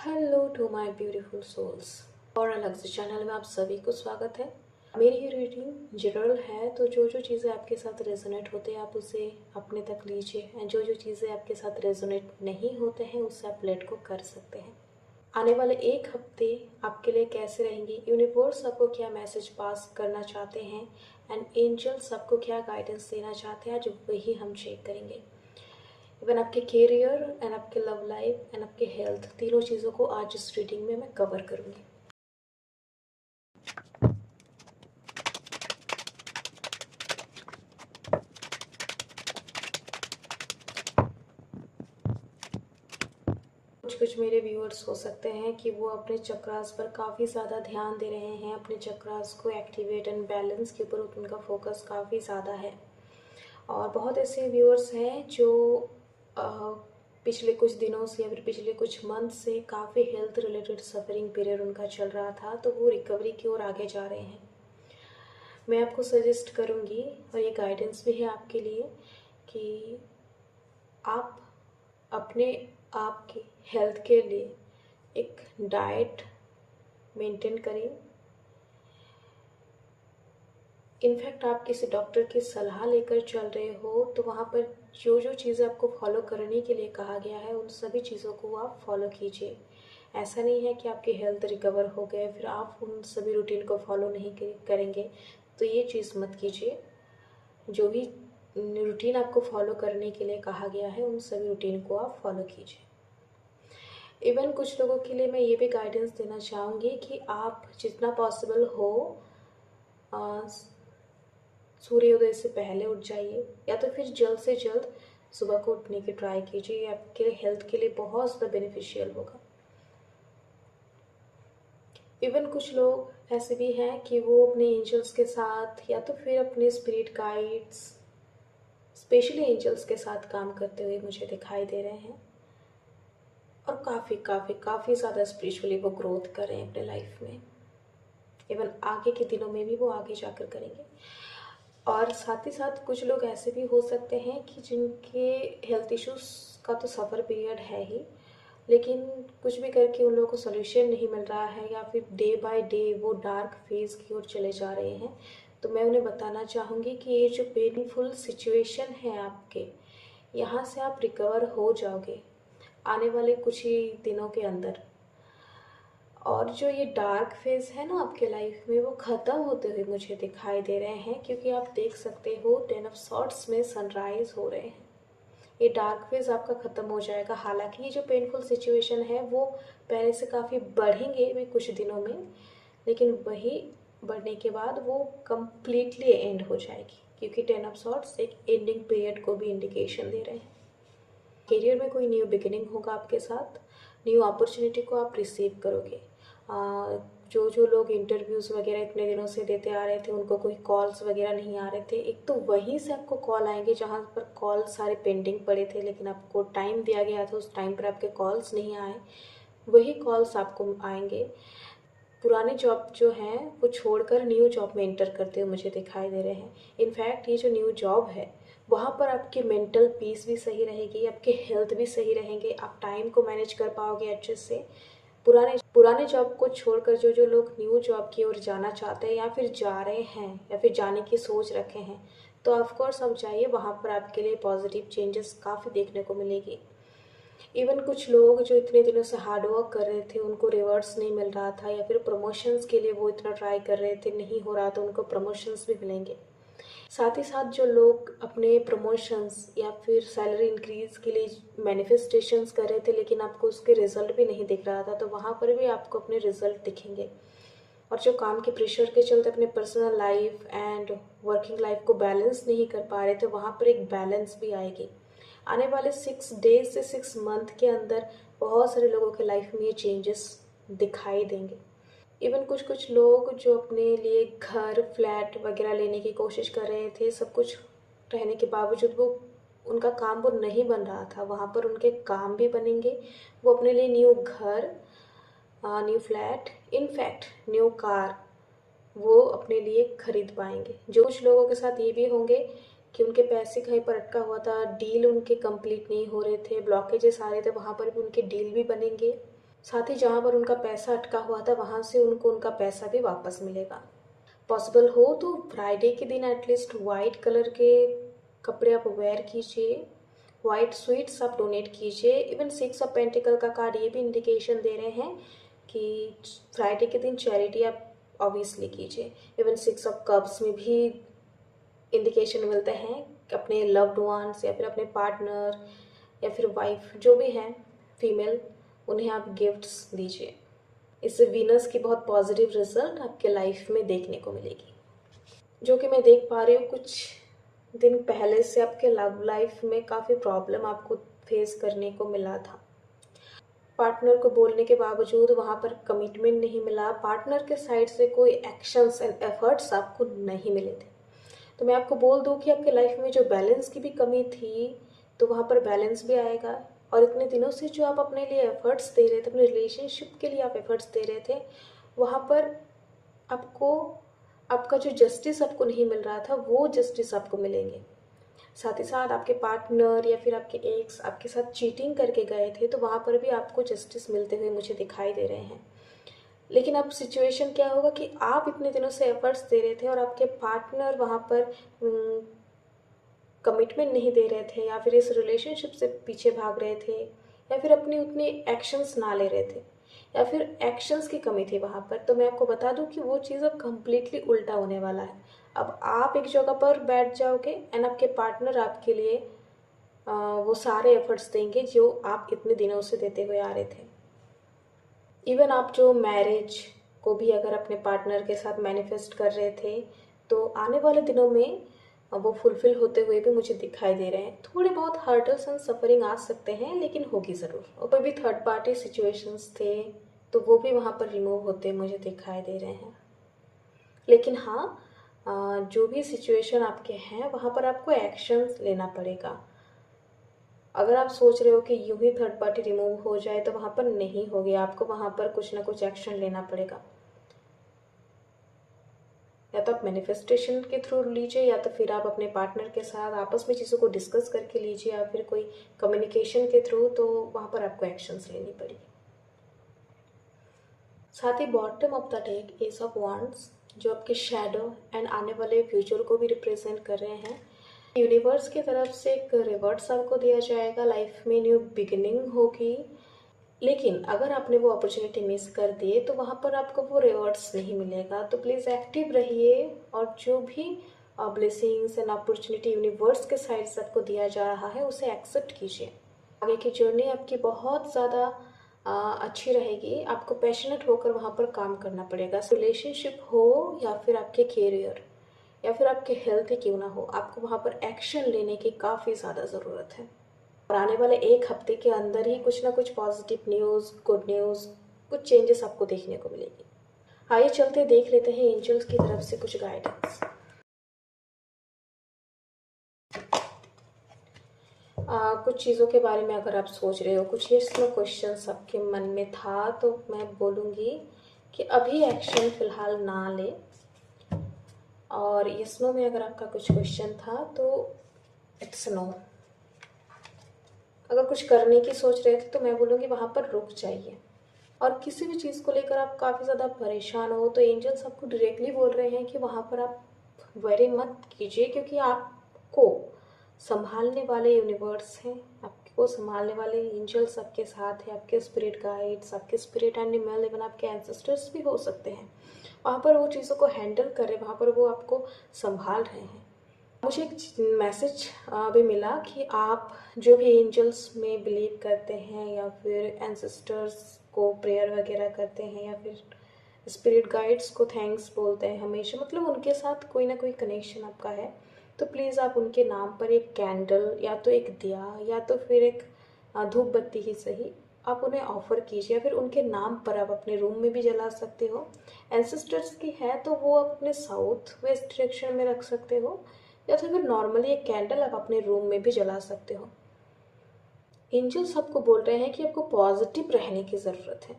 Hello to my beautiful souls और अलग से चैनल में आप सभी को स्वागत है। मेरी ये रीडिंग जनरल है, तो जो जो चीज़ें आपके साथ रेजोनेट होते हैं आप उसे अपने तक लीजिए, एंड जो जो चीज़ें आपके साथ रेजोनेट नहीं होते हैं उससे आप लेट को कर सकते हैं। आने वाले एक हफ्ते आपके लिए कैसे रहेंगी, यूनिवर्स आपको क्या मैसेज पास करना चाहते हैं, एंड एंजल्स आपको क्या गाइडेंस देना चाहते हैं, आज वही हम चेक करेंगे। इवन आपके कैरियर एंड आपके लव लाइफ एंड आपके हेल्थ, तीनों चीज़ों को आज इस रीडिंग में मैं कवर करूँगी। कुछ कुछ मेरे व्यूअर्स हो सकते हैं कि वो अपने चक्रास पर काफ़ी ज़्यादा ध्यान दे रहे हैं, अपने चक्रास को एक्टिवेट एंड बैलेंस के ऊपर उनका फोकस काफ़ी ज़्यादा है। और बहुत ऐसे व्यूअर्स हैं जो पिछले कुछ दिनों से या फिर पिछले कुछ मंथ से काफ़ी हेल्थ रिलेटेड सफरिंग पीरियड उनका चल रहा था, तो वो रिकवरी की ओर आगे जा रहे हैं। मैं आपको सजेस्ट करूँगी और ये गाइडेंस भी है आपके लिए कि आप अपने आप की हेल्थ के लिए एक डाइट मेंटेन करें। इनफैक्ट आप किसी डॉक्टर की सलाह लेकर चल रहे हो तो वहाँ पर जो जो चीज़ें आपको फॉलो करने के लिए कहा गया है उन सभी चीज़ों को आप फॉलो कीजिए। ऐसा नहीं है कि आपकी हेल्थ रिकवर हो गए फिर आप उन सभी रूटीन को फॉलो नहीं करेंगे, तो ये चीज़ मत कीजिए। जो भी रूटीन आपको फॉलो करने के लिए कहा गया है उन सभी रूटीन को आप फॉलो कीजिए। इवन कुछ लोगों के लिए मैं ये भी गाइडेंस देना चाहूँगी कि आप जितना पॉसिबल हो सूर्योदय से पहले उठ जाइए, या तो फिर जल्द से जल्द सुबह को उठने की ट्राई कीजिए। ये आपके हेल्थ के लिए बहुत ज़्यादा बेनिफिशियल होगा। इवन कुछ लोग ऐसे भी हैं कि वो अपने एंजल्स के साथ या तो फिर अपने स्पिरिट गाइड्स, स्पेशली एंजल्स के साथ काम करते हुए मुझे दिखाई दे रहे हैं, और काफ़ी काफ़ी काफ़ी ज़्यादा स्पिरिचुअली वो ग्रोथ कर रहे हैं अपने लाइफ में। इवन आगे के दिनों में भी वो आगे जाकर करेंगे। और साथ ही साथ कुछ लोग ऐसे भी हो सकते हैं कि जिनके हेल्थ इश्यूज़ का तो सफ़र पीरियड है ही, लेकिन कुछ भी करके उन लोगों को सोल्यूशन नहीं मिल रहा है, या फिर डे बाय डे वो डार्क फेज़ की ओर चले जा रहे हैं। तो मैं उन्हें बताना चाहूँगी कि ये जो पेनफुल सिचुएशन है आपके, यहाँ से आप रिकवर हो जाओगे आने वाले कुछ ही दिनों के अंदर। और जो ये डार्क फेज है ना आपके लाइफ में, वो ख़त्म होते हुए मुझे दिखाई दे रहे हैं, क्योंकि आप देख सकते हो 10 ऑफ सॉर्ट्स में सनराइज हो रहे हैं। ये डार्क फेज आपका ख़त्म हो जाएगा। हालांकि ये जो पेनफुल सिचुएशन है वो पहले से काफ़ी बढ़ेंगे भी कुछ दिनों में, लेकिन वही बढ़ने के बाद वो कम्प्लीटली एंड हो जाएगी, क्योंकि 10 ऑफ सॉर्ट्स एक एंडिंग पीरियड को भी इंडिकेशन दे रहे हैं। करियर में कोई न्यू बिगिनिंग होगा आपके साथ, न्यू अपॉर्चुनिटी को आप रिसीव करोगे। जो जो लोग इंटरव्यूज़ वगैरह इतने दिनों से देते आ रहे थे उनको कोई कॉल्स वगैरह नहीं आ रहे थे, एक तो वहीं से आपको कॉल आएंगे जहाँ पर कॉल सारे पेंडिंग पड़े थे, लेकिन आपको टाइम दिया गया था उस टाइम पर आपके कॉल्स नहीं आए, वही कॉल्स आपको आएंगे। पुराने जॉब जो हैं वो छोड़कर न्यू जॉब में एंटर करते हुए मुझे दिखाई दे रहे हैं। इनफैक्ट ये जो न्यू जॉब है वहाँ पर आपकी मेंटल पीस भी सही रहेगी, आपके हेल्थ भी सही रहेंगे, आप टाइम को मैनेज कर पाओगे अच्छे से। पुराने जॉब को छोड़कर जो जो लोग न्यू जॉब की ओर जाना चाहते हैं या फिर जा रहे हैं या फिर जाने की सोच रखे हैं, तो ऑफकोर्स आप जाइए, वहाँ पर आपके लिए पॉजिटिव चेंजेस काफ़ी देखने को मिलेगी। इवन कुछ लोग जो इतने दिनों से हार्ड वर्क कर रहे थे उनको रिवॉर्ड्स नहीं मिल रहा था, या फिर प्रमोशंस के लिए वो इतना ट्राई कर रहे थे नहीं हो रहा, तो उनको प्रमोशंस भी मिलेंगे। साथ ही साथ जो लोग अपने प्रमोशंस या फिर सैलरी इंक्रीज के लिए मैनिफेस्टेशंस कर रहे थे लेकिन आपको उसके रिजल्ट भी नहीं दिख रहा था, तो वहाँ पर भी आपको अपने रिजल्ट दिखेंगे। और जो काम के प्रेशर के चलते अपने personal life and working life को बैलेंस नहीं कर पा रहे थे, वहाँ पर एक बैलेंस भी आएगी। आने वाले 6 डेज से 6 मंथ के अंदर बहुत सारे लोगों के लाइफ में ये चेंजेस दिखाई देंगे। इवन कुछ कुछ लोग जो अपने लिए घर फ्लैट वगैरह लेने की कोशिश कर रहे थे, सब कुछ रहने के बावजूद वो उनका काम वो नहीं बन रहा था, वहाँ पर उनके काम भी बनेंगे। वो अपने लिए न्यू घर, new flat, in fact new car वो अपने लिए खरीद पाएंगे। जो कुछ लोगों के साथ ये भी होंगे कि उनके पैसे कहीं पर अटका हुआ था, डील उनके कंप्लीट नहीं हो रहे थे, ब्लॉकेजेस आ रहे थे, वहाँ पर भी उनके डील भी बनेंगे। साथ ही जहाँ पर उनका पैसा अटका हुआ था वहाँ से उनको उनका पैसा भी वापस मिलेगा। पॉसिबल हो तो फ्राइडे के दिन एटलीस्ट वाइट कलर के कपड़े आप वेयर कीजिए, वाइट स्वीट्स आप डोनेट कीजिए। इवन 6 ऑफ पेंटिकल का कार्ड ये भी इंडिकेशन दे रहे हैं कि फ्राइडे के दिन चैरिटी आप ऑब्वियसली कीजिए। इवन 6 ऑफ कप्स में भी इंडिकेशन मिलते हैं कि अपने लव्ड वंस या फिर अपने पार्टनर या फिर वाइफ जो भी हैं फीमेल, उन्हें आप गिफ्ट्स दीजिए। इससे वीनस की बहुत पॉजिटिव रिजल्ट आपके लाइफ में देखने को मिलेगी। जो कि मैं देख पा रही हूँ कुछ दिन पहले से आपके लव लाइफ में काफ़ी प्रॉब्लम आपको फेस करने को मिला था। पार्टनर को बोलने के बावजूद वहाँ पर कमिटमेंट नहीं मिला, पार्टनर के साइड से कोई एक्शंस एंड एफर्ट्स आपको नहीं मिले थे। तो मैं आपको बोल दूँ कि आपके लाइफ में जो बैलेंस की भी कमी थी तो वहाँ पर बैलेंस भी आएगा। और इतने दिनों से जो आप अपने लिए एफर्ट्स दे रहे थे, अपने रिलेशनशिप के लिए आप एफर्ट्स दे रहे थे, वहाँ पर आपको आपका जो जस्टिस आपको नहीं मिल रहा था वो जस्टिस आपको मिलेंगे। साथ ही साथ आपके पार्टनर या फिर आपके एक्स आपके साथ चीटिंग करके गए थे तो वहाँ पर भी आपको जस्टिस मिलते हुए मुझे दिखाई दे रहे हैं। लेकिन अब सिचुएशन क्या होगा कि आप इतने दिनों से एफर्ट्स दे रहे थे और आपके पार्टनर वहाँ पर कमिटमेंट नहीं दे रहे थे या फिर इस रिलेशनशिप से पीछे भाग रहे थे या फिर अपनी उतनी एक्शंस ना ले रहे थे या फिर एक्शंस की कमी थी वहाँ पर। तो मैं आपको बता दूँ कि वो चीज़ अब कम्प्लीटली उल्टा होने वाला है। अब आप एक जगह पर बैठ जाओगे एंड आपके पार्टनर आपके लिए वो सारे एफर्ट्स देंगे जो आप इतने दिनों से देते हुए आ रहे थे। इवन आप जो मैरिज को भी अगर अपने पार्टनर के साथ मैनिफेस्ट कर रहे थे तो आने वाले दिनों में वो फुलफिल होते हुए भी मुझे दिखाई दे रहे हैं। थोड़े बहुत हर्टल्स एंड सफरिंग आ सकते हैं लेकिन होगी ज़रूर। और कोई भी थर्ड पार्टी सिचुएशंस थे तो वो भी वहाँ पर रिमूव होते मुझे दिखाई दे रहे हैं। लेकिन हाँ, जो भी सिचुएशन आपके हैं वहाँ पर आपको एक्शंस लेना पड़ेगा। अगर आप सोच रहे हो कि यूं ही थर्ड पार्टी रिमूव हो जाए तो वहाँ पर नहीं होगी, आपको वहाँ पर कुछ ना कुछ एक्शन लेना पड़ेगा। या तो आप मैनिफेस्टेशन के थ्रू लीजिए या तो फिर आप अपने पार्टनर के साथ आपस में चीज़ों को डिस्कस करके लीजिए या फिर कोई कम्युनिकेशन के थ्रू, तो वहाँ पर आपको एक्शंस लेनी पड़ेगी। साथ ही bottom of the deck ace of wands जो आपके शैडो एंड आने वाले फ्यूचर को भी रिप्रेजेंट कर रहे हैं। यूनिवर्स की तरफ से एक रिवर्ट्स आपको दिया जाएगा, लाइफ में न्यू बिगिनिंग होगी। लेकिन अगर आपने वो अपॉर्चुनिटी मिस कर दिए तो वहाँ पर आपको वो रिवॉर्ड्स नहीं मिलेगा। तो प्लीज़ एक्टिव रहिए और जो भी ब्लेसिंग्स एंड अपॉर्चुनिटी यूनिवर्स के साइड से आपको दिया जा रहा है उसे एक्सेप्ट कीजिए। आगे की जर्नी आपकी बहुत ज़्यादा अच्छी रहेगी। आपको पैशनेट होकर वहाँ पर काम करना पड़ेगा। रिलेशनशिप हो या फिर आपके कैरियर या फिर आपके हेल्थ ही क्यों ना हो, आपको वहाँ पर एक्शन लेने की काफ़ी ज़्यादा ज़रूरत है। और आने वाले एक हफ्ते के अंदर ही कुछ ना कुछ पॉजिटिव न्यूज़, गुड न्यूज़, कुछ चेंजेस आपको देखने को मिलेगी। आइए चलते देख लेते हैं एंजल्स की तरफ से कुछ गाइडेंस। कुछ चीज़ों के बारे में अगर आप सोच रहे हो, कुछ यस नो क्वेश्चन आपके मन में था, तो मैं बोलूँगी कि अभी एक्शन फ़िलहाल ना ले। और यस नो में अगर आपका कुछ क्वेश्चन था तो इट्स नो। अगर कुछ करने की सोच रहे थे तो मैं बोलूँगी वहाँ पर रुक जाइए। और किसी भी चीज़ को लेकर आप काफ़ी ज़्यादा परेशान हो तो एंजल्स आपको डायरेक्टली बोल रहे हैं कि वहाँ पर आप वरी मत कीजिए, क्योंकि आपको संभालने वाले यूनिवर्स हैं, आपको संभालने वाले एंजल्स आपके साथ हैं, आपके स्पिरिट गाइड्स, आपके स्पिरिट एनिमल, इवन आपके एंसेस्टर्स भी हो सकते हैं। वहाँ पर वो चीज़ों को हैंडल करें, वहाँ पर वो आपको संभाल रहे हैं। मुझे एक मैसेज भी मिला कि आप जो भी एंजल्स में बिलीव करते हैं या फिर एंसेस्टर्स को प्रेयर वगैरह करते हैं या फिर स्पिरिट गाइड्स को थैंक्स बोलते हैं हमेशा, मतलब उनके साथ कोई ना कोई कनेक्शन आपका है, तो प्लीज़ आप उनके नाम पर एक कैंडल या तो एक दिया या तो फिर एक धूप बत्ती ही सही आप उन्हें ऑफ़र कीजिए। फिर उनके नाम पर आप अपने रूम में भी जला सकते हो। एंसेस्टर्स की है तो वो आप अपने साउथ वेस्ट डायरेक्शन में रख सकते हो या तो फिर नॉर्मली एक कैंडल आप अपने रूम में भी जला सकते हो। एंजल्स आपको बोल रहे हैं कि आपको पॉजिटिव रहने की ज़रूरत है।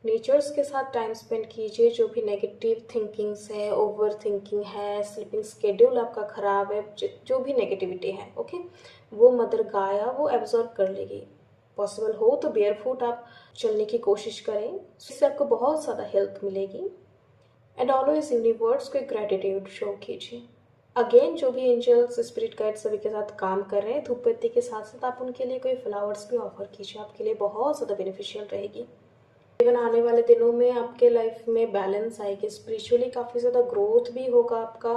नेचर्स के साथ टाइम स्पेंड कीजिए। जो भी नेगेटिव थिंकिंग्स है, ओवर थिंकिंग है, स्लीपिंग स्केड्यूल आपका ख़राब है, जो भी नेगेटिविटी है, ओके, वो मदर गाया वो एब्जॉर्ब कर लेगी। पॉसिबल हो तो बेयरफुट आप चलने की कोशिश करें, इससे आपको बहुत ज़्यादा हेल्प मिलेगी। एंड ऑलवेज यूनिवर्स को एक ग्रेटिट्यूड शो कीजिए। अगेन जो भी एंजल्स, स्पिरिट गाइड सभी के साथ काम कर रहे हैं, धूप बत्ती के साथ साथ आप उनके लिए कोई फ्लावर्स भी ऑफर कीजिए, आपके लिए बहुत ज़्यादा बेनिफिशियल रहेगी। इवन आने वाले दिनों में आपके लाइफ में बैलेंस आएगी, स्पिरिचुअली काफ़ी ज़्यादा ग्रोथ भी होगा आपका,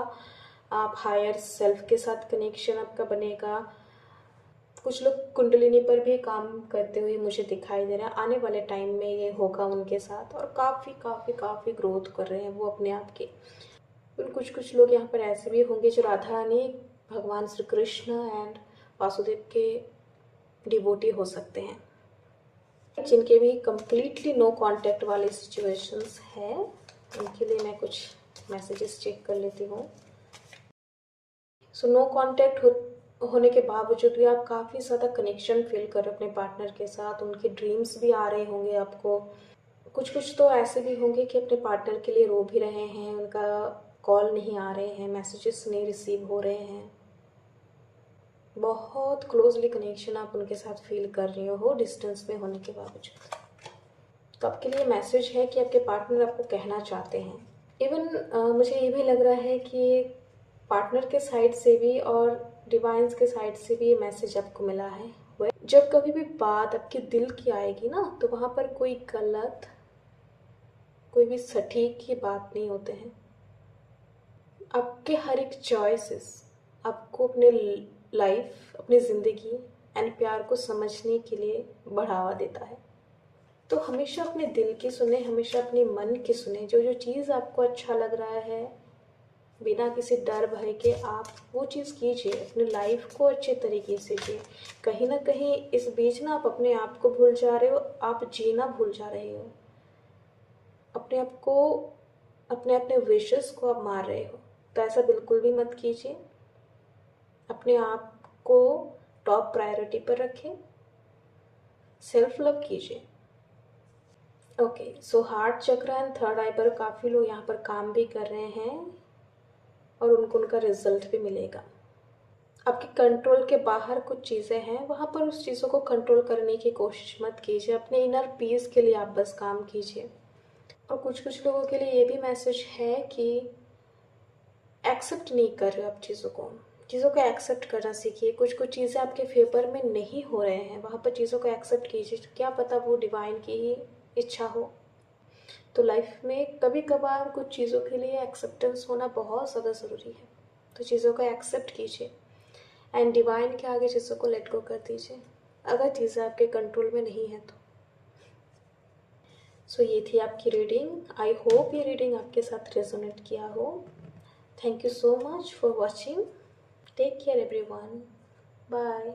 आप हायर सेल्फ के साथ कनेक्शन आपका बनेगा। कुछ लोग कुंडलिनी पर भी काम करते हुए मुझे दिखाई दे रहे हैं, आने वाले टाइम में ये होगा उनके साथ, और काफ़ी काफ़ी काफ़ी ग्रोथ कर रहे हैं वो अपने आप के। कुछ कुछ लोग यहाँ पर ऐसे भी होंगे जो राधा रानी, भगवान श्री कृष्ण एंड वासुदेव के डिवोटी हो सकते हैं, जिनके भी कंप्लीटली नो कांटेक्ट वाले सिचुएशंस है। उनके लिए मैं कुछ मैसेजेस चेक कर लेती हूँ। सो नो कांटेक्ट होने के बावजूद भी आप काफ़ी ज़्यादा कनेक्शन फील कर रहे हो अपने पार्टनर के साथ, उनके ड्रीम्स भी आ रहे होंगे आपको। कुछ कुछ तो ऐसे भी होंगे कि अपने पार्टनर के लिए रो भी रहे हैं, उनका कॉल नहीं आ रहे हैं, मैसेजेस नहीं रिसीव हो रहे हैं, बहुत क्लोजली कनेक्शन आप उनके साथ फील कर रही हो डिस्टेंस में होने के बावजूद। तो आपके लिए मैसेज है कि आपके पार्टनर आपको कहना चाहते हैं। इवन मुझे ये भी लग रहा है कि पार्टनर के साइड से भी और डिवाइन्स के साइड से भी ये मैसेज आपको मिला है। जब कभी भी बात आपके दिल की आएगी ना, तो वहाँ पर कोई गलत, कोई भी सटीक की बात नहीं होते हैं। आपके हर एक चॉइसेस आपको अपने लाइफ, अपनी ज़िंदगी एंड प्यार को समझने के लिए बढ़ावा देता है। तो हमेशा अपने दिल की सुने, हमेशा अपने मन की सुने। जो जो चीज़ आपको अच्छा लग रहा है, बिना किसी डर भय के आप वो चीज़ कीजिए, अपनी लाइफ को अच्छे तरीके से जिए। कहीं ना कहीं इस बीच ना आप अपने आप को भूल जा रहे हो, आप जीना भूल जा रहे हो, अपने आप को, अपने अपने विशेस को आप मार रहे हो। तो ऐसा बिल्कुल भी मत कीजिए। अपने आप को टॉप प्रायोरिटी पर रखें, सेल्फ लव कीजिए। ओके, सो हार्ट चक्र एंड थर्ड आई पर काफ़ी लोग यहाँ पर काम भी कर रहे हैं और उनको उनका रिजल्ट भी मिलेगा। आपके कंट्रोल के बाहर कुछ चीज़ें हैं, वहाँ पर उस चीज़ों को कंट्रोल करने की कोशिश मत कीजिए, अपने इनर पीस के लिए आप बस काम कीजिए। और कुछ कुछ लोगों के लिए ये भी मैसेज है कि एक्सेप्ट नहीं कर रहे आप चीज़ों को एक्सेप्ट करना सीखिए। कुछ कुछ चीज़ें आपके फेवर में नहीं हो रहे हैं, वहाँ पर चीज़ों को एक्सेप्ट कीजिए, क्या पता वो डिवाइन की ही इच्छा हो। तो लाइफ में कभी कभार कुछ चीज़ों के लिए एक्सेप्टेंस होना बहुत ज़्यादा ज़रूरी है। तो चीज़ों को एक्सेप्ट कीजिए एंड डिवाइन के आगे चीज़ों को लेट गो कर दीजिए, अगर चीज़ें आपके कंट्रोल में नहीं है तो। सो ये थी आपकी रीडिंग। आई होप ये रीडिंग आपके साथ रेजोनेट किया हो। Thank you so much for watching. Take care everyone. Bye.